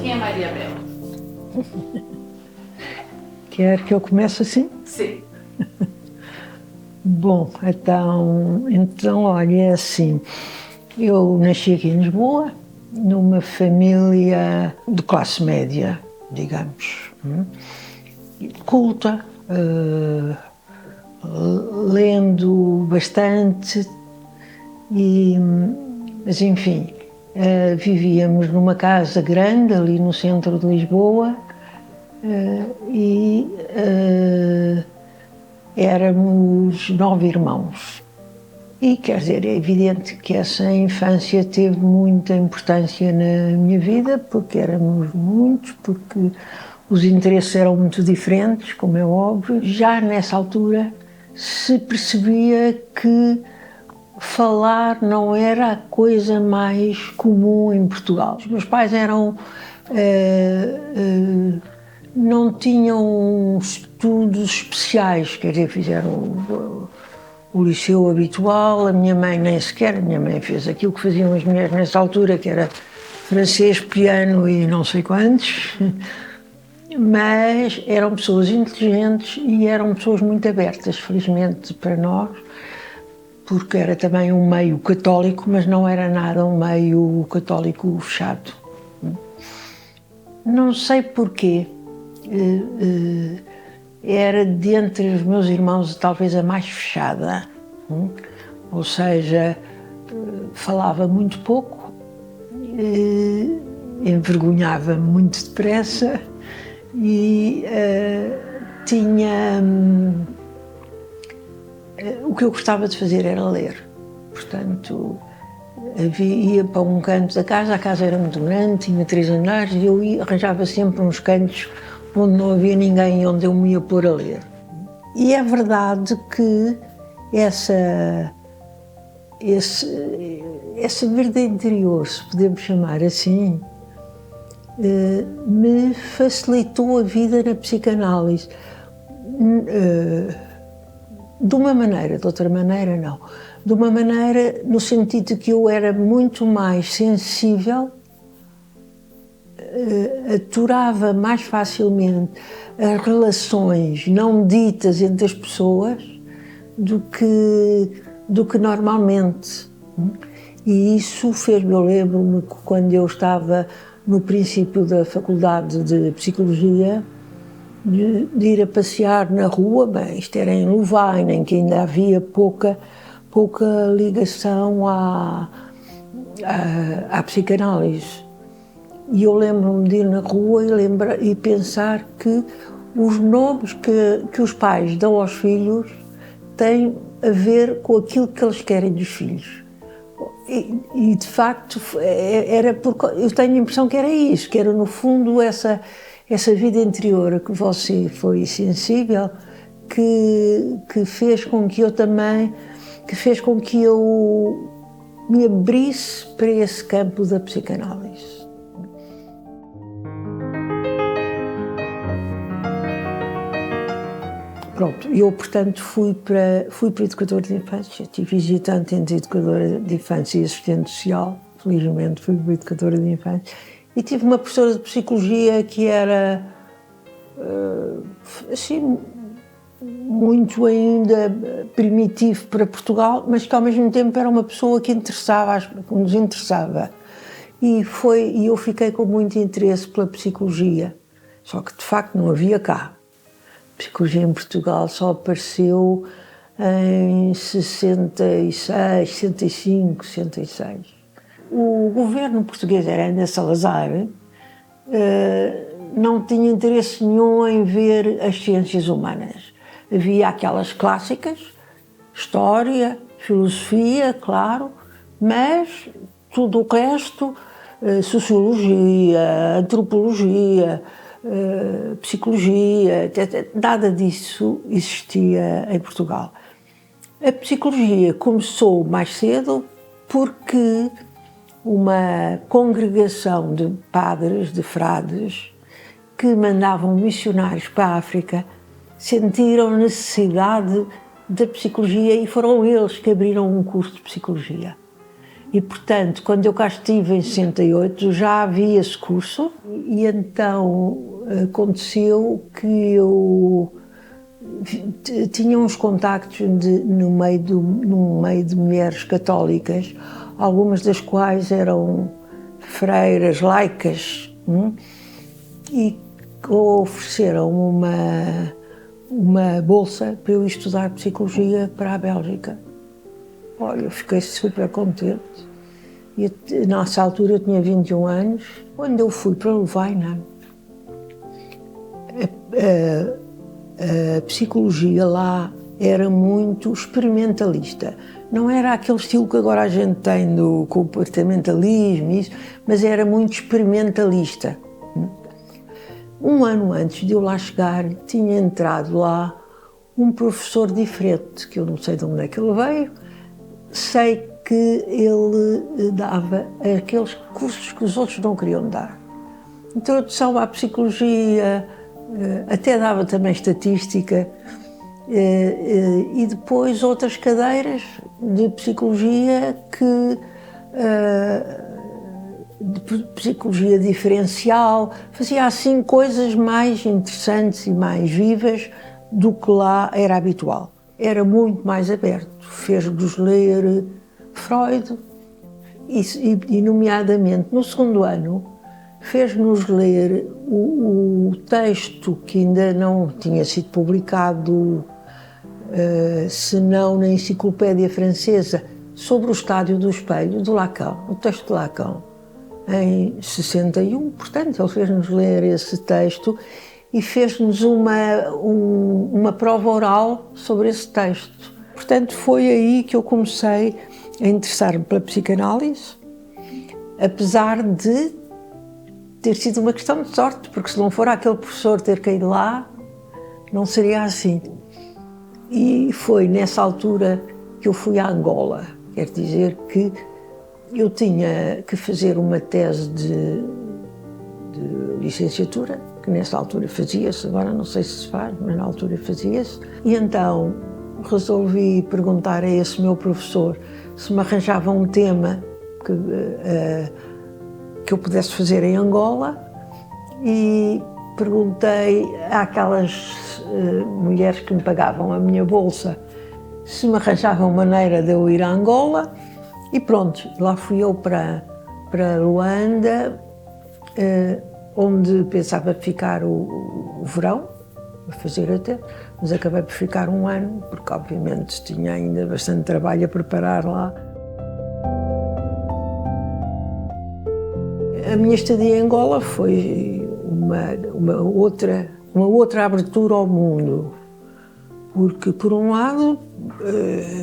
Quem é Maria Bela? Quer que eu comece assim? Sim. Bom, então, olha, é assim. Eu nasci aqui em Lisboa, numa família de classe média, digamos, culta, lendo bastante, mas enfim, vivíamos numa casa grande ali no centro de Lisboa e éramos 9 irmãos. E quer dizer, é evidente que essa infância teve muita importância na minha vida, porque éramos muitos, porque os interesses eram muito diferentes, como é óbvio. Já nessa altura se percebia que falar não era a coisa mais comum em Portugal. Os meus pais não tinham estudos especiais, quer dizer, fizeram o liceu habitual. A minha mãe nem sequer, a minha mãe fez aquilo que faziam as mulheres nessa altura, que era francês, piano e não sei quantos, mas eram pessoas inteligentes e eram pessoas muito abertas, felizmente para nós, porque era também um meio católico, mas não era nada um meio católico fechado. Não sei porquê, era dentre os meus irmãos talvez a mais fechada, ou seja, falava muito pouco, envergonhava-me muito depressa e tinha... O que eu gostava de fazer era ler, portanto, ia para um canto da casa, a casa era muito grande, tinha 3 andares e eu arranjava sempre uns cantos onde não havia ninguém, onde eu me ia pôr a ler. E é verdade que essa vida interior, se podemos chamar assim, me facilitou a vida na psicanálise. De uma maneira, de outra maneira não. De uma maneira no sentido de que eu era muito mais sensível, aturava mais facilmente as relações não ditas entre as pessoas do que normalmente. E isso fez-me, eu lembro-me que quando eu estava no princípio da faculdade de Psicologia, de ir a passear na rua, bem, isto era em Louvain, em que ainda havia pouca ligação à psicanálise. E eu lembro-me de ir na rua e pensar que os nomes que os pais dão aos filhos têm a ver com aquilo que eles querem dos filhos. E de facto, eu tenho a impressão que era isso, que era no fundo essa vida interior a que você foi sensível, que fez com que eu também, que fez com que eu me abrisse para esse campo da psicanálise. Pronto, eu, portanto, fui para educador de infância, tive visitante entre educadora de infância e assistente social, felizmente fui educadora de infância, e tive uma professora de psicologia que era, assim, muito ainda primitivo para Portugal, mas que ao mesmo tempo era uma pessoa que nos interessava. E eu fiquei com muito interesse pela psicologia, só que de facto não havia cá. A psicologia em Portugal só apareceu em 66, 65, 66. O governo português, era ainda Salazar, não tinha interesse nenhum em ver as ciências humanas. Havia aquelas clássicas, história, filosofia, claro, mas tudo o resto, sociologia, antropologia, psicologia, nada disso existia em Portugal. A psicologia começou mais cedo porque uma congregação de padres, de frades, que mandavam missionários para a África, sentiram necessidade da psicologia e foram eles que abriram um curso de psicologia. E, portanto, quando eu cá estive em 68, já havia esse curso e então aconteceu que eu tinha uns contactos num meio de mulheres católicas, algumas das quais eram freiras laicas, e ofereceram uma bolsa para eu estudar psicologia para a Bélgica. Olha, eu fiquei super contente. E, nessa altura eu tinha 21 anos. Quando eu fui para Lovaina, a psicologia lá era muito experimentalista. Não era aquele estilo que agora a gente tem do comportamentalismo, mas era muito experimentalista. Um ano antes de eu lá chegar, tinha entrado lá um professor diferente, que eu não sei de onde é que ele veio. Sei que ele dava aqueles cursos que os outros não queriam dar. Introdução à psicologia, até dava também estatística, e depois outras cadeiras de psicologia de psicologia diferencial, fazia assim coisas mais interessantes e mais vivas do que lá era habitual. Era muito mais aberto, fez-nos ler Freud e nomeadamente no segundo ano, fez-nos ler o texto que ainda não tinha sido publicado, senão na Enciclopédia Francesa, sobre o Estádio do Espelho, do Lacan, o texto de Lacan, em 61. Portanto, ele fez-nos ler esse texto e fez-nos uma prova oral sobre esse texto. Portanto, foi aí que eu comecei a interessar-me pela psicanálise, apesar de ter sido uma questão de sorte, porque se não for aquele professor ter caído lá, não seria assim. E foi nessa altura que eu fui a Angola. Quer dizer que eu tinha que fazer uma tese de licenciatura, que nessa altura fazia-se, agora não sei se se faz, mas na altura fazia-se. E então resolvi perguntar a esse meu professor se me arranjava um tema que eu pudesse fazer em Angola, e perguntei àquelas mulheres que me pagavam a minha bolsa se me arranjavam maneira de eu ir a Angola, e pronto, lá fui eu para Luanda, onde pensava ficar o verão, a fazer até, mas acabei por ficar um ano, porque obviamente tinha ainda bastante trabalho a preparar lá. A minha estadia em Angola foi uma outra abertura ao mundo, porque, por um lado,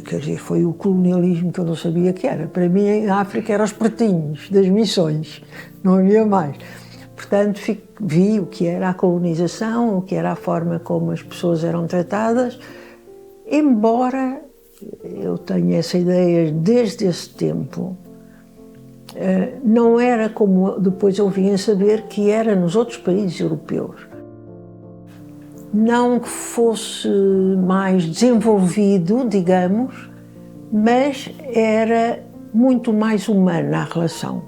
quer dizer, foi o colonialismo que eu não sabia que era. Para mim, a África era os pratinhos das missões, não havia mais. Portanto, vi o que era a colonização, o que era a forma como as pessoas eram tratadas, embora eu tenha essa ideia desde esse tempo. Não era como depois eu vim a saber que era nos outros países europeus. Não que fosse mais desenvolvido, digamos, mas era muito mais humana a relação.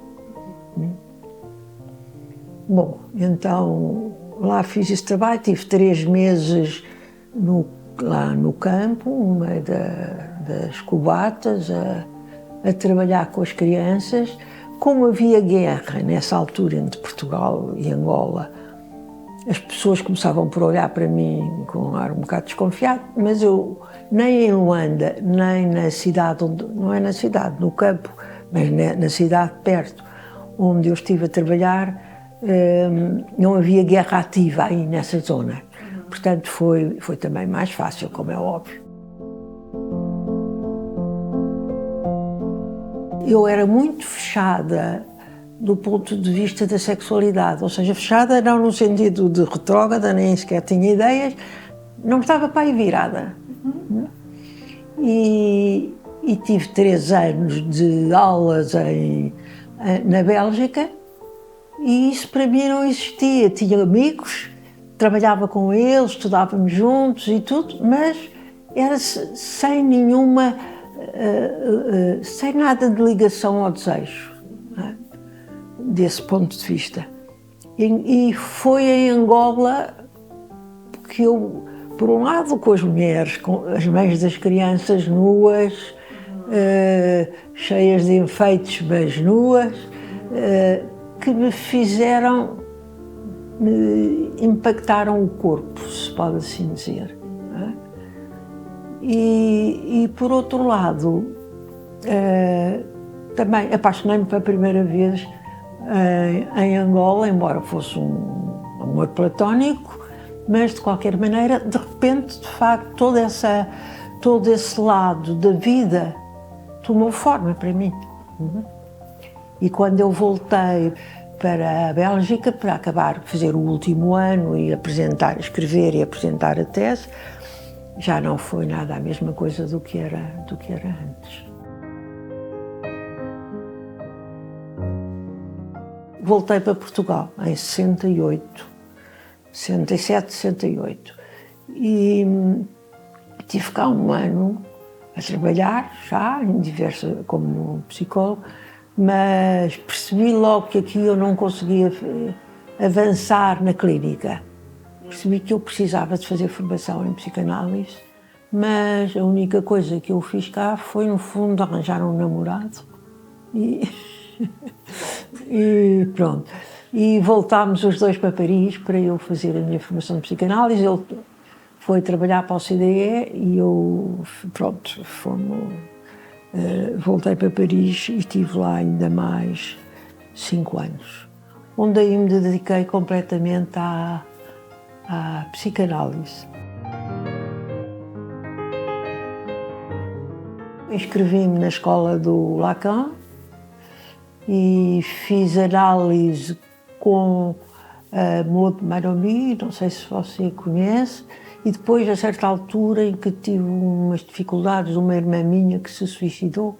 Bom, então lá fiz esse trabalho, tive 3 meses lá no campo, no meio das cubatas, a trabalhar com as crianças. Como havia guerra nessa altura entre Portugal e Angola, as pessoas começavam por olhar para mim com um ar um bocado desconfiado, mas eu, nem em Luanda, nem na cidade, não é na cidade, no campo, mas na cidade perto, onde eu estive a trabalhar, não havia guerra ativa aí nessa zona. Portanto, foi também mais fácil, como é óbvio. Eu era muito fechada do ponto de vista da sexualidade, ou seja, fechada não no sentido de retrógrada, nem sequer tinha ideias, não estava para aí virada. E tive 3 anos de aulas na Bélgica, e isso para mim não existia. Tinha amigos, trabalhava com eles, estudávamos juntos e tudo, mas era sem nenhuma sem nada de ligação ao desejo, não é? Desse ponto de vista. E foi em Angola que eu, por um lado, com as mulheres, com as mães das crianças nuas, cheias de enfeites, mas nuas, que me impactaram o corpo, se pode assim dizer. Não é? E por outro lado, também apaixonei-me pela primeira vez em Angola, embora fosse um amor platónico, mas de qualquer maneira, de repente, de facto, todo esse lado da vida tomou forma para mim. E quando eu voltei para a Bélgica, para acabar de fazer o último ano e escrever e apresentar a tese, já não foi nada a mesma coisa do que era antes. Voltei para Portugal em 68, 67, 68. E tive cá um ano a trabalhar, já, como psicólogo, mas percebi logo que aqui eu não conseguia avançar na clínica. Percebi que eu precisava de fazer formação em psicanálise, mas a única coisa que eu fiz cá foi, no fundo, arranjar um namorado e pronto. E voltámos os dois para Paris para eu fazer a minha formação de psicanálise. Ele foi trabalhar para o CDE e eu, pronto, voltei para Paris e estive lá ainda mais 5 anos, onde aí me dediquei completamente à psicanálise. Inscrevi-me na escola do Lacan e fiz análise com Maud Maromi, não sei se você conhece, e depois, a certa altura, em que tive umas dificuldades, uma irmã minha que se suicidou,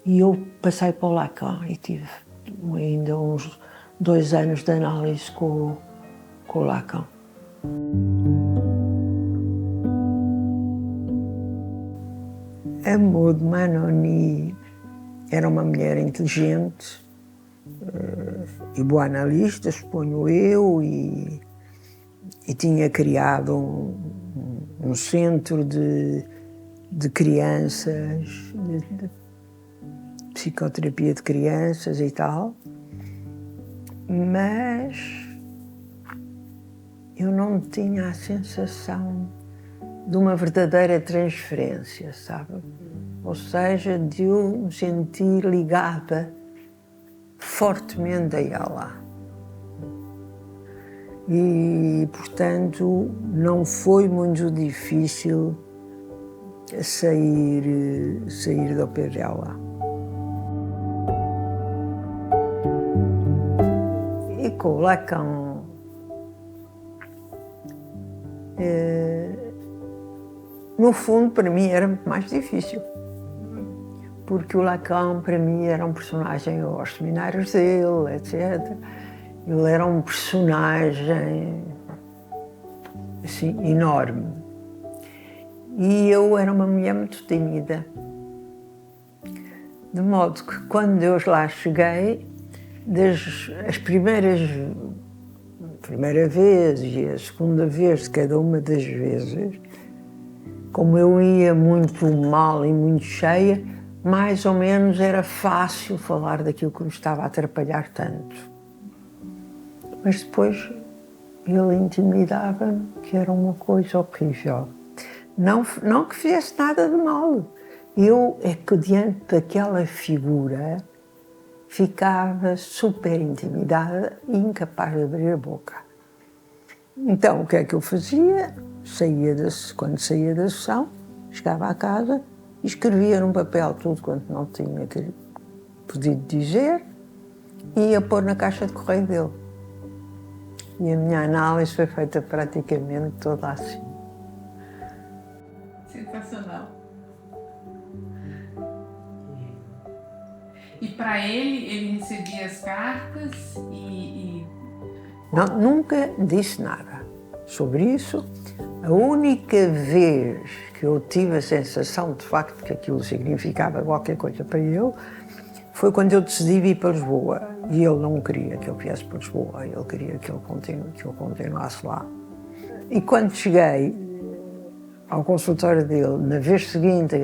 e eu passei para o Lacan e tive ainda uns 2 anos de análise com o Lacan. A Maud Maromi era uma mulher inteligente e boa analista, suponho eu, e tinha criado um centro de crianças, de psicoterapia de crianças e tal, mas eu não tinha a sensação de uma verdadeira transferência, sabe? Ou seja, de eu me sentir ligada fortemente a ela. E, portanto, não foi muito difícil sair do pé dela. E com o Lacan, no fundo, para mim era muito mais difícil. Porque o Lacan, para mim, era um personagem, eu aos seminários dele, etc. Ele era um personagem, assim, enorme. E eu era uma mulher muito tímida. De modo que, quando eu lá cheguei, a primeira vez e a segunda vez de cada uma das vezes, como eu ia muito mal e muito cheia, mais ou menos era fácil falar daquilo que me estava a atrapalhar tanto. Mas depois ele intimidava-me, que era uma coisa horrível. Não que fizesse nada de mal. Eu é que diante daquela figura ficava super intimidada e incapaz de abrir a boca. Então o que é que eu fazia? Quando saía da sessão, chegava à casa e escrevia num papel tudo quanto não tinha podido dizer e ia pôr na caixa de correio dele. E a minha análise foi feita praticamente toda assim. Sensacional. E para ele recebia as cartas Não, nunca disse nada sobre isso, A única vez que eu tive a sensação, de facto, que aquilo significava qualquer coisa para ele, foi quando eu decidi vir para Lisboa. E ele não queria que eu viesse para Lisboa, ele queria que eu continuasse lá. E quando cheguei ao consultório dele, na vez seguinte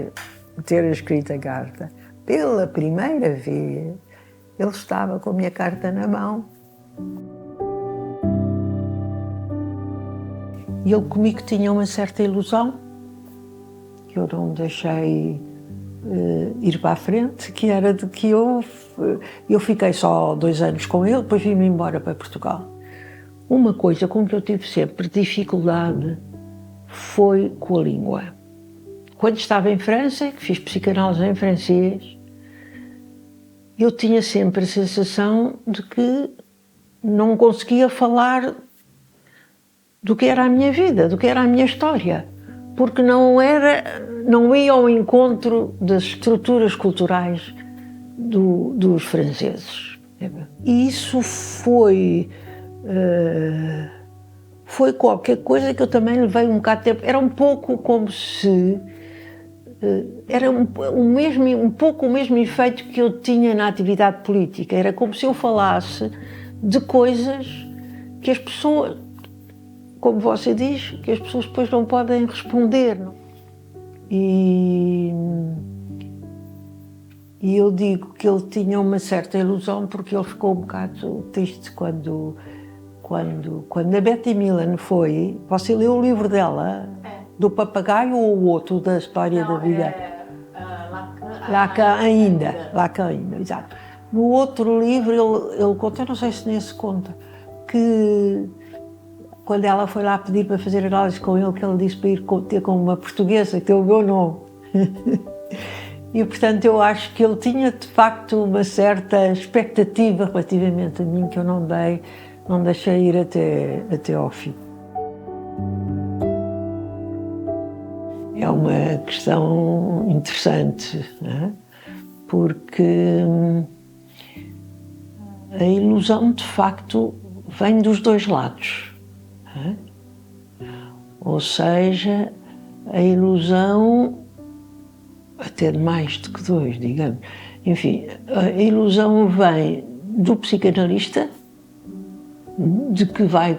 a ter escrito a carta, pela primeira vez, ele estava com a minha carta na mão. E ele comigo tinha uma certa ilusão, que eu não deixei ir para a frente, que era de que eu fiquei só 2 anos com ele, depois vim-me embora para Portugal. Uma coisa com que eu tive sempre dificuldade foi com a língua. Quando estava em França, que fiz psicanálise em francês, eu tinha sempre a sensação de que não conseguia falar do que era a minha vida, do que era a minha história, porque não ia ao encontro das estruturas culturais dos franceses. E isso foi qualquer coisa que eu também levei um bocado de tempo. Era um pouco como se era um pouco o mesmo efeito que eu tinha na atividade política. Era como se eu falasse de coisas que as pessoas, como você diz, que as pessoas depois não podem responder. Não? E eu digo que ele tinha uma certa ilusão porque ele ficou um bocado triste quando a Betty Millen foi. Você leu o livro dela? Do papagaio ou o outro da história da vida? Lacan ainda, exato. No outro livro ele conta, não sei se nesse conta, que quando ela foi lá pedir para fazer análise com ele, que ele disse para ir ter com uma portuguesa, que deu o meu nome. E, portanto, eu acho que ele tinha, de facto, uma certa expectativa relativamente a mim, que eu não deixei ir até ao fim. É uma questão interessante, não é? Porque a ilusão, de facto, vem dos dois lados. Não é? Ou seja, a ilusão, até de mais do que dois, digamos. Enfim, a ilusão vem do psicanalista, de que vai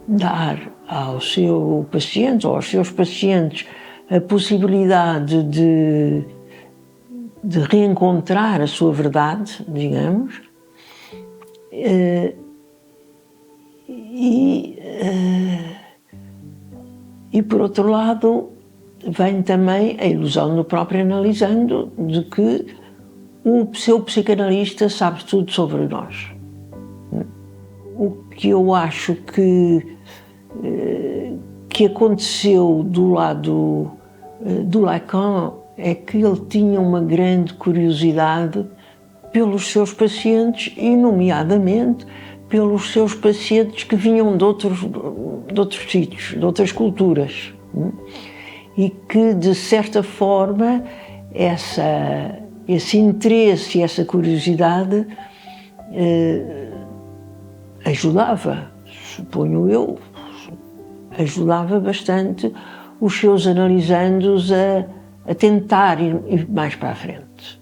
dar ao seu paciente ou aos seus pacientes a possibilidade de reencontrar a sua verdade, digamos, e por outro lado vem também a ilusão do próprio analisando, de que o seu psicanalista sabe tudo sobre nós. O que eu acho que aconteceu do lado do Lacan é que ele tinha uma grande curiosidade pelos seus pacientes e, nomeadamente, pelos seus pacientes que vinham de outros sítios, de outras culturas. E que, de certa forma, esse interesse e essa curiosidade ajudava, suponho eu, ajudava bastante os seus analisandos a tentar ir mais para a frente.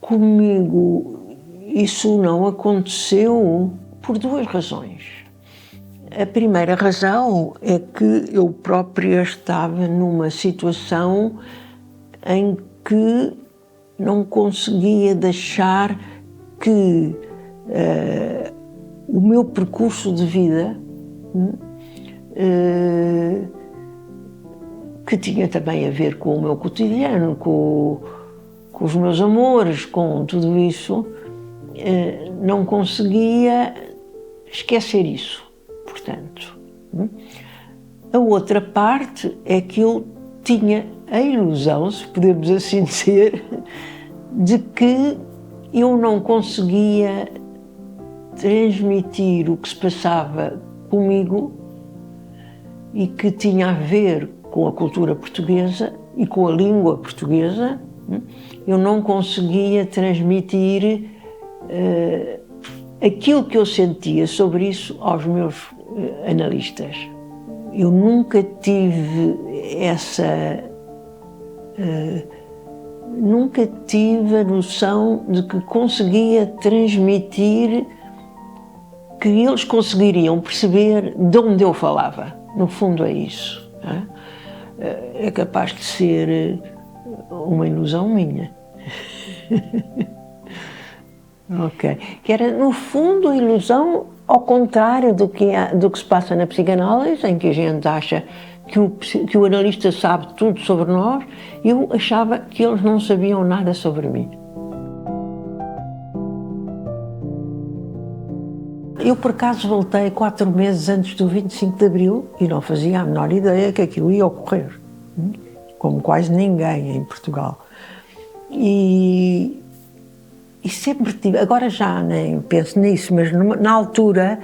Comigo isso não aconteceu por 2 razões. A primeira razão é que eu própria estava numa situação em que não conseguia deixar que o meu percurso de vida, que tinha também a ver com o meu cotidiano, com os meus amores, com tudo isso, não conseguia esquecer isso, portanto. A outra parte é que eu tinha a ilusão, se podemos assim dizer, de que eu não conseguia transmitir o que se passava comigo e que tinha a ver com a cultura portuguesa e com a língua portuguesa. Eu não conseguia transmitir aquilo que eu sentia sobre isso aos meus analistas. Eu nunca tive nunca tive a noção de que conseguia transmitir, que eles conseguiriam perceber de onde eu falava. No fundo é isso. É capaz de ser uma ilusão minha. Ok. Que era, no fundo, a ilusão ao contrário do que se passa na psicanálise, em que a gente acha que o analista sabe tudo sobre nós. Eu achava que eles não sabiam nada sobre mim. Eu, por acaso, voltei 4 meses antes do 25 de Abril e não fazia a menor ideia que aquilo ia ocorrer, como quase ninguém em Portugal. E sempre tive, agora já nem penso nisso, mas na altura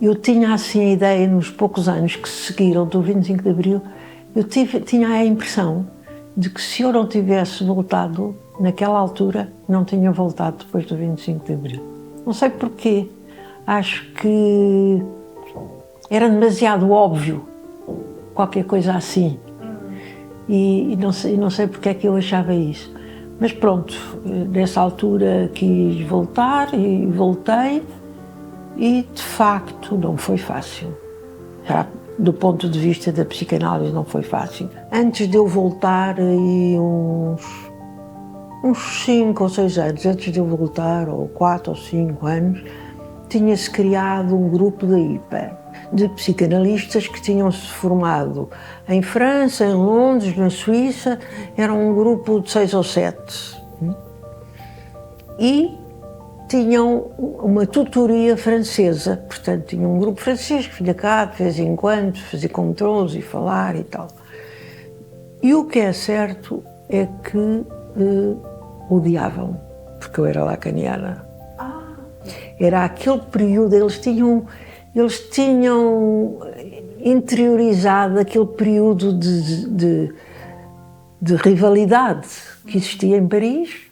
eu tinha assim a ideia, nos poucos anos que se seguiram do 25 de Abril, tinha a impressão de que se eu não tivesse voltado naquela altura, não tinha voltado depois do 25 de Abril. Não sei porquê, acho que era demasiado óbvio, qualquer coisa assim, e não sei porque é que eu achava isso. Mas pronto, nessa altura quis voltar e voltei e de facto não foi fácil. Já do ponto de vista da psicanálise não foi fácil. Antes de eu voltar, aí uns 5 ou 6 anos, antes de eu voltar, ou 4 ou 5 anos, tinha-se criado um grupo da IPA, de psicanalistas que tinham-se formado em França, em Londres, na Suíça. Era um grupo de 6 ou 7. E tinham uma tutoria francesa, portanto tinha um grupo francês que vinha cá de vez em quando, fazia controles e falar e tal. E o que é certo é que odiavam, porque eu era lacaniana. Era aquele período, eles tinham interiorizado aquele período de rivalidade que existia em Paris.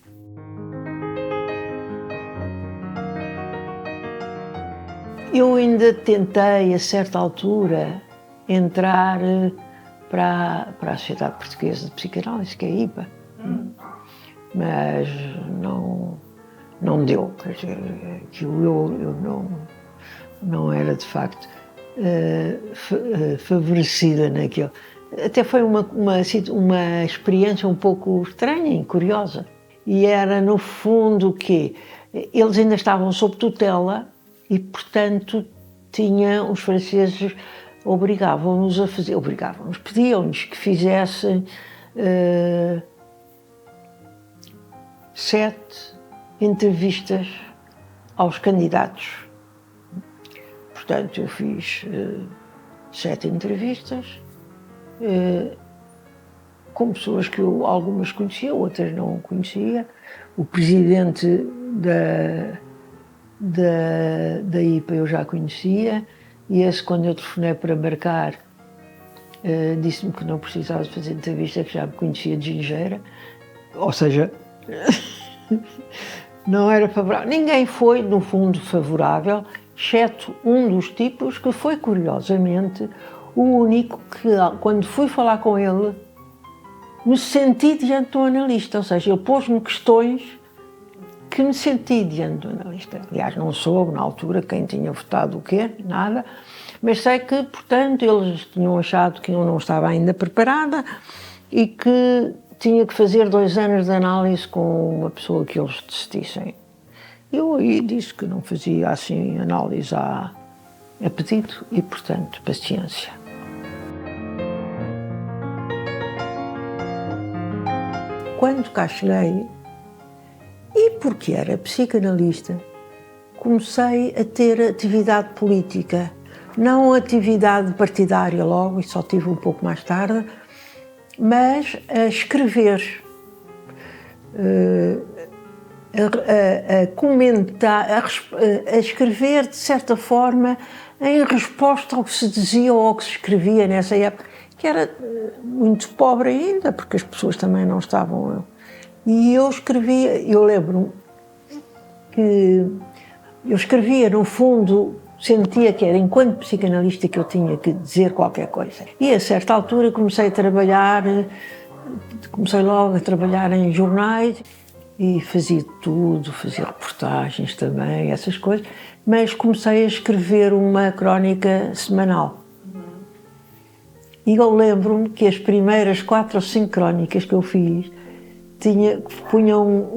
Eu ainda tentei, a certa altura, entrar para a Sociedade Portuguesa de Psicanálise, que é a IPA, mas não deu. Eu não era, de facto, favorecida naquilo. Até foi uma experiência um pouco estranha e curiosa. E era, no fundo, que eles ainda estavam sob tutela e, portanto, os franceses obrigavam-nos a fazer, pediam-nos que fizessem 7 entrevistas aos candidatos. Portanto, eu fiz 7 entrevistas com pessoas que eu algumas conhecia, outras não conhecia. O presidente da IPA eu já conhecia, e esse, quando eu telefonei para marcar, disse-me que não precisava de fazer entrevista, que já me conhecia de gingeira, ou seja, não era favorável. Ninguém foi, no fundo, favorável, exceto um dos tipos que foi, curiosamente, o único que, quando fui falar com ele, me senti diante do analista, ou seja, ele pôs-me questões que me senti diante do analista. Aliás, não soube, na altura, quem tinha votado o quê, nada, mas sei que, portanto, eles tinham achado que eu não estava ainda preparada e que tinha que fazer 2 anos de análise com uma pessoa que eles desistissem. Eu aí disse que não fazia assim análise a pedido e, portanto, paciência. Quando cá cheguei, e porque era psicanalista, comecei a ter atividade política, não atividade partidária logo, isso só tive um pouco mais tarde, mas a escrever, a comentar, a escrever de certa forma em resposta ao que se dizia ou ao que se escrevia nessa época, que era muito pobre ainda, porque as pessoas também não estavam. E eu escrevia, eu lembro que eu escrevia no fundo sentia que era enquanto psicanalista que eu tinha que dizer qualquer coisa. E a certa altura comecei logo a trabalhar em jornais e fazia tudo, fazia reportagens também, essas coisas, mas comecei a escrever uma crónica semanal. E eu lembro-me que as primeiras 4 ou 5 crónicas que eu fiz punham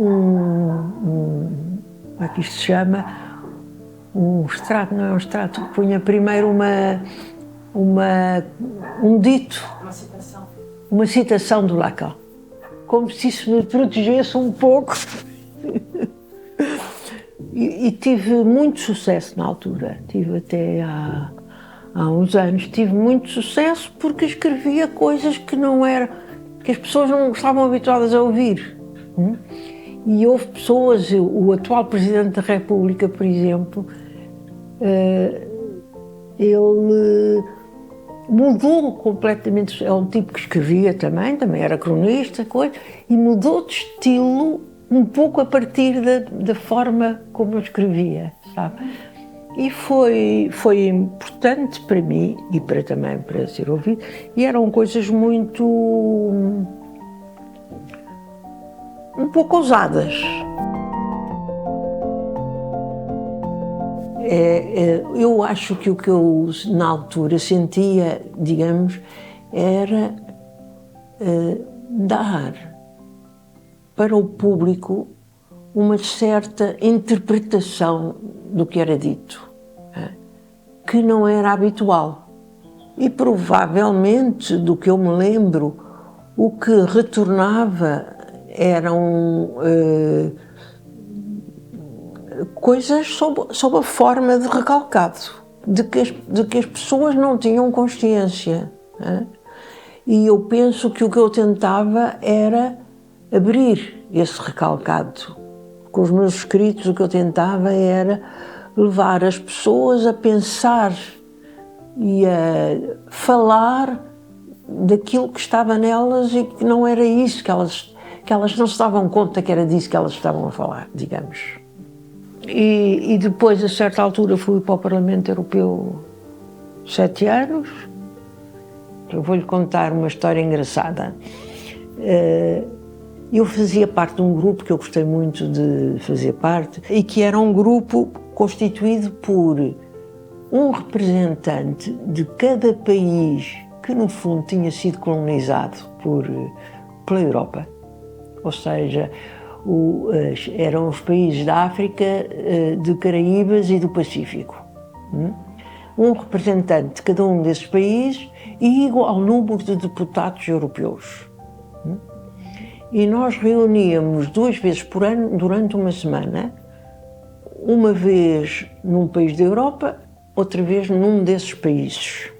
como é que isto se chama? Um extrato, não é um extrato, punha primeiro um dito, uma citação do Lacan, como se isso me protegesse um pouco. E tive muito sucesso na altura, tive até há uns anos, tive muito sucesso porque escrevia coisas que que as pessoas não estavam habituadas a ouvir. E houve pessoas, o atual Presidente da República, por exemplo, ele mudou completamente, é um tipo que escrevia também era cronista, e mudou de estilo um pouco a partir da forma como eu escrevia, sabe? E foi importante para mim e também para ser ouvido, e eram coisas muito um pouco ousadas. Eu acho que o que eu na altura sentia, digamos, era dar para o público uma certa interpretação do que era dito, que não era habitual. E provavelmente, do que eu me lembro, o que retornava eram coisas sob a forma de recalcado, de que as pessoas não tinham consciência. E eu penso que o que eu tentava era abrir esse recalcado. Com os meus escritos, o que eu tentava era levar as pessoas a pensar e a falar daquilo que estava nelas e que não era isso, que elas não se davam conta que era disso que elas estavam a falar, digamos. E depois, a certa altura, fui para o Parlamento Europeu 7 anos. Eu vou-lhe contar uma história engraçada. Eu fazia parte de um grupo que eu gostei muito de fazer parte e que era um grupo constituído por um representante de cada país que, no fundo, tinha sido colonizado pela Europa. Ou seja, eram os países da África, de Caraíbas e do Pacífico. Um representante de cada um desses países e igual número de deputados europeus. E nós reuníamos 2 vezes por ano, durante uma semana, uma vez num país da Europa, outra vez num desses países.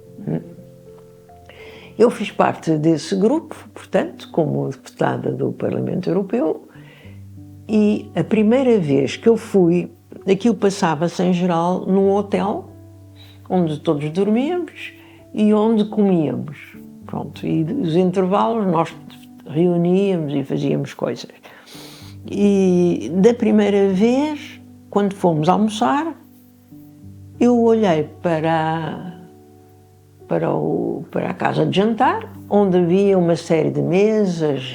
Eu fiz parte desse grupo, portanto, como deputada do Parlamento Europeu, e a primeira vez que eu fui, aquilo passava-se em geral num hotel, onde todos dormíamos e onde comíamos. Pronto, e os intervalos nós reuníamos e fazíamos coisas. E da primeira vez, quando fomos almoçar, eu olhei para a casa de jantar, onde havia uma série de mesas,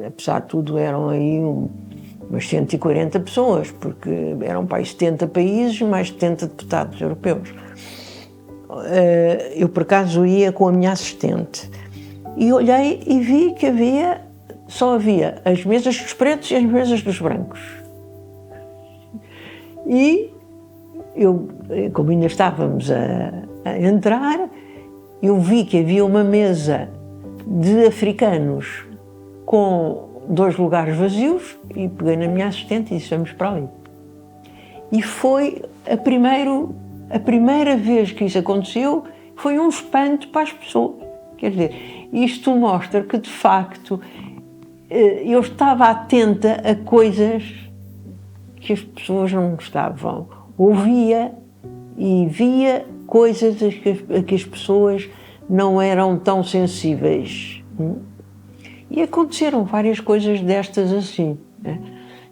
apesar de tudo eram aí umas 140 pessoas, porque eram para aí 70 países, mais 70 deputados europeus. Eu, por acaso, ia com a minha assistente e olhei e vi que só havia as mesas dos pretos e as mesas dos brancos. E eu, como ainda estávamos a entrar, eu vi que havia uma mesa de africanos com 2 lugares vazios e peguei na minha assistente e disse: vamos para ali. E foi a primeira vez que isso aconteceu, foi um espanto para as pessoas. Quer dizer, isto mostra que, de facto, eu estava atenta a coisas que as pessoas não estavam. Ouvia e via coisas a que as pessoas não eram tão sensíveis. E aconteceram várias coisas destas assim.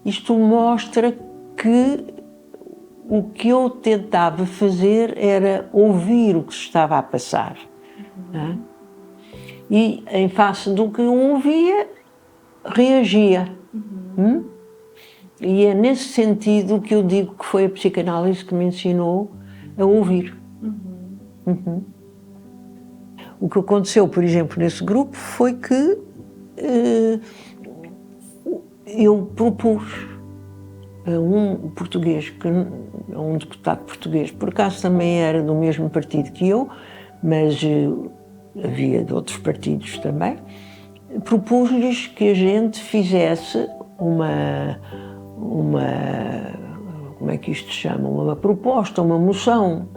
Isto mostra que o que eu tentava fazer era ouvir o que se estava a passar. Não é? E, em face do que eu ouvia, reagia. E é nesse sentido que eu digo que foi a psicanálise que me ensinou a ouvir. O que aconteceu, por exemplo, nesse grupo foi que eu propus a um português, a um deputado português, por acaso também era do mesmo partido que eu, mas havia de outros partidos também, propus-lhes que a gente fizesse uma como é que isto se chama? Uma proposta, uma moção,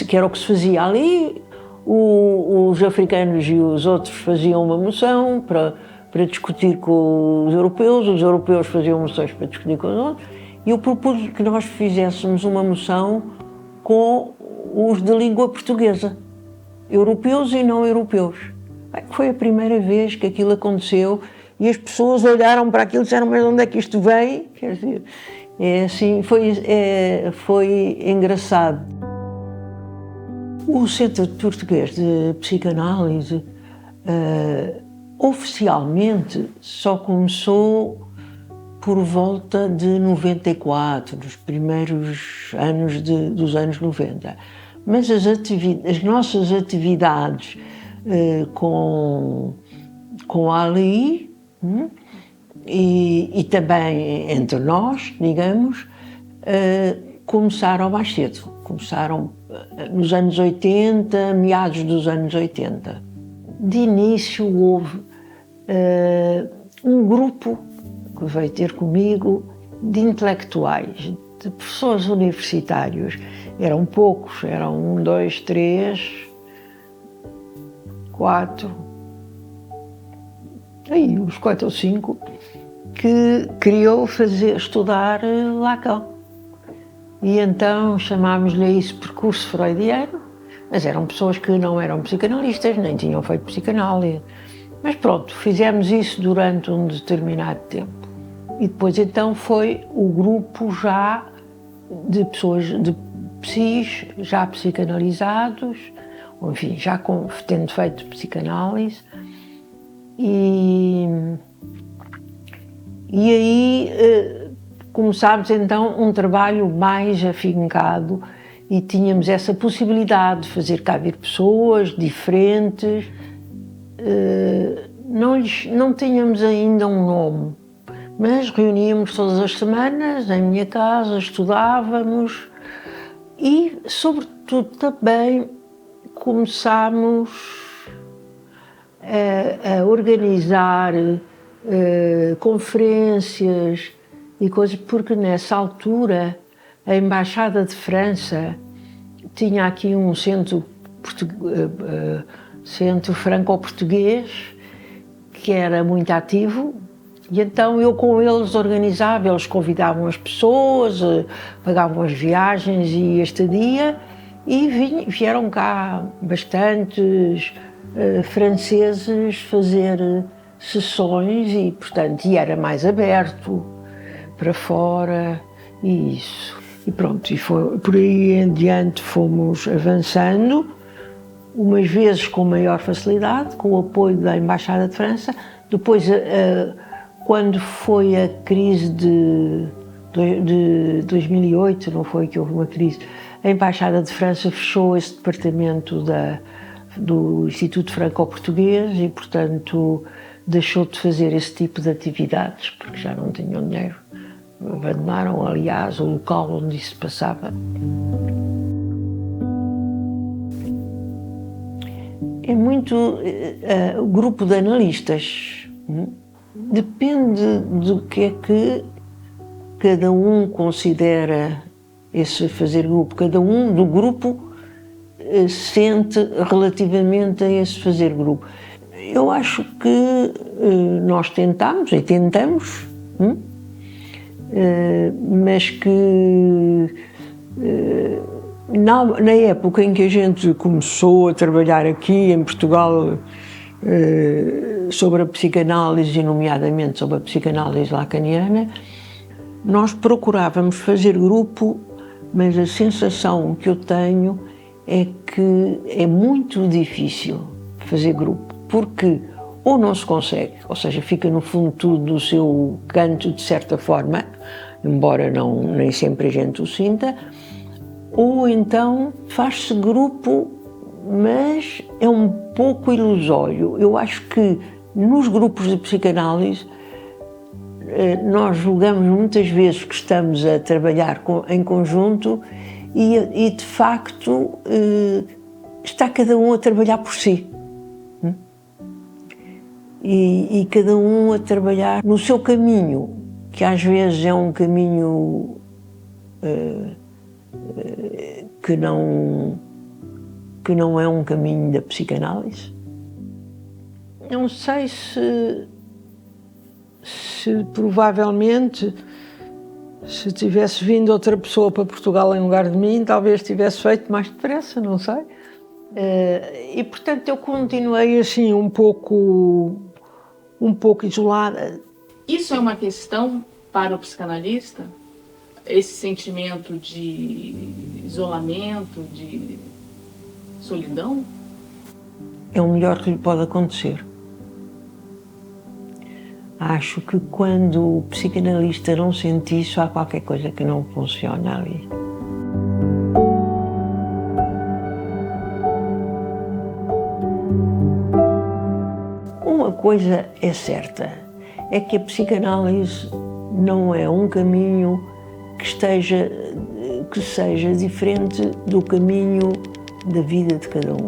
que era o que se fazia ali. Os africanos e os outros faziam uma moção para discutir com os europeus faziam moções para discutir com os outros, e eu propus que nós fizéssemos uma moção com os de língua portuguesa, europeus e não europeus. Foi a primeira vez que aquilo aconteceu e as pessoas olharam para aquilo e disseram: mas onde é que isto vem? Quer dizer, é assim, foi engraçado. O Centro Português de Psicanálise oficialmente só começou por volta de 94, nos primeiros anos dos anos 90. Mas as nossas atividades com a ALI e também entre nós, digamos, começaram mais cedo. Começaram nos anos 80, meados dos anos 80. De início houve um grupo que veio ter comigo de intelectuais, de professores universitários. Eram poucos, eram 1, 2, 3, 4, aí uns 4 ou 5, que queriam estudar Lacan. E então chamámos-lhe a isso percurso freudiano, mas eram pessoas que não eram psicanalistas, nem tinham feito psicanálise. Mas pronto, fizemos isso durante um determinado tempo. E depois então foi o grupo já de pessoas, de psis, já psicanalizados, ou enfim, já tendo feito psicanálise. E aí começámos então um trabalho mais afincado e tínhamos essa possibilidade de fazer cá vir pessoas diferentes. Não tínhamos ainda um nome, mas reuníamos todas as semanas em minha casa, estudávamos e, sobretudo, também começámos a organizar conferências e coisas, porque nessa altura a Embaixada de França tinha aqui um centro franco-português que era muito ativo, e então eu com eles organizava, eles convidavam as pessoas, pagavam as viagens e a estadia, e vieram cá bastantes franceses fazer sessões e, portanto, era mais aberto para fora e isso. E pronto, e foi, por aí em diante fomos avançando, umas vezes com maior facilidade, com o apoio da Embaixada de França. Depois, quando foi a crise de 2008, não foi que houve uma crise, a Embaixada de França fechou esse departamento do Instituto Franco-Português e, portanto, deixou de fazer esse tipo de atividades, porque já não tinham dinheiro. Abandonaram, aliás, o local onde isso se passava. É muito o grupo de analistas. Depende do que é que cada um considera esse fazer grupo. Cada um do grupo sente relativamente a esse fazer grupo. Eu acho que nós tentamos e tentamos, mas que na época em que a gente começou a trabalhar aqui em Portugal sobre a psicanálise, e nomeadamente sobre a psicanálise lacaniana, nós procurávamos fazer grupo mas a sensação que eu tenho é que é muito difícil fazer grupo, porque ou não se consegue, ou seja, fica no fundo tudo no seu canto de certa forma, embora nem sempre a gente o sinta, ou então faz-se grupo, mas é um pouco ilusório. Eu acho que nos grupos de psicanálise nós julgamos muitas vezes que estamos a trabalhar em conjunto e de facto está cada um a trabalhar por si. E cada um a trabalhar no seu caminho, que às vezes é um caminho que não é um caminho da psicanálise. Não sei se provavelmente, se tivesse vindo outra pessoa para Portugal em lugar de mim, talvez tivesse feito mais depressa, não sei. E portanto eu continuei assim um pouco isolada. Isso é uma questão para o psicanalista? Esse sentimento de isolamento, de solidão? É o melhor que lhe pode acontecer. Acho que quando o psicanalista não sente isso, há qualquer coisa que não funciona ali. Uma coisa é certa, é que a psicanálise não é um caminho que seja diferente do caminho da vida de cada um.